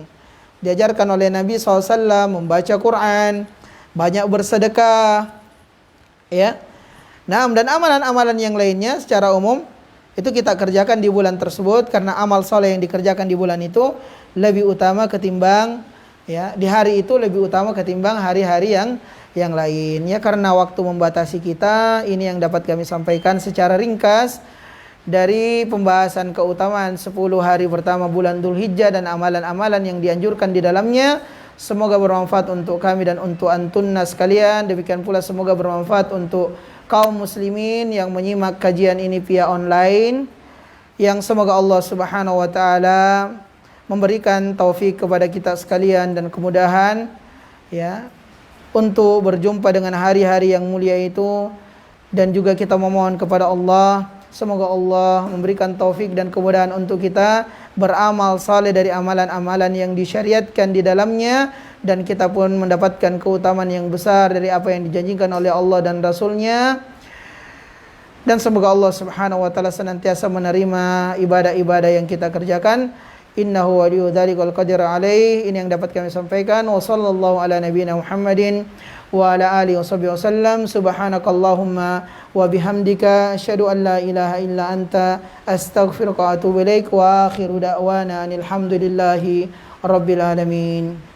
diajarkan oleh Nabi SAW, membaca Quran, banyak bersedekah, ya. Nah, dan amalan-amalan yang lainnya secara umum itu kita kerjakan di bulan tersebut, karena amal soleh yang dikerjakan di bulan itu lebih utama ketimbang, ya, di hari itu lebih utama ketimbang hari-hari yang lain, ya. Karena waktu membatasi kita, ini yang dapat kami sampaikan secara ringkas dari pembahasan keutamaan 10 hari pertama bulan Dzulhijjah dan amalan-amalan yang dianjurkan di dalamnya. Semoga bermanfaat untuk kami dan untuk antunna sekalian. Demikian pula semoga bermanfaat untuk kaum muslimin yang menyimak kajian ini via online, yang semoga Allah Subhanahu wa taala memberikan taufik kepada kita sekalian dan kemudahan ya untuk berjumpa dengan hari-hari yang mulia itu, dan juga kita memohon kepada Allah semoga Allah memberikan taufik dan kemudahan untuk kita beramal saleh dari amalan-amalan yang disyariatkan di dalamnya, dan kita pun mendapatkan keutamaan yang besar dari apa yang dijanjikan oleh Allah dan Rasul-Nya. Dan semoga Allah Subhanahu wa taala senantiasa menerima ibadah-ibadah yang kita kerjakan. Innahu waliyyu dzalika wal qadiru alaih. Ini yang dapat kami sampaikan. Wa sallallahu ala nabiyyina Muhammadin wa ala alihi wasallam. Subhanakallahumma wa bihamdika asyhadu an la ilaha illa anta astaghfiruka wa atubu ilaik. Wa akhiru da'wana alhamdulillahi rabbil alamin.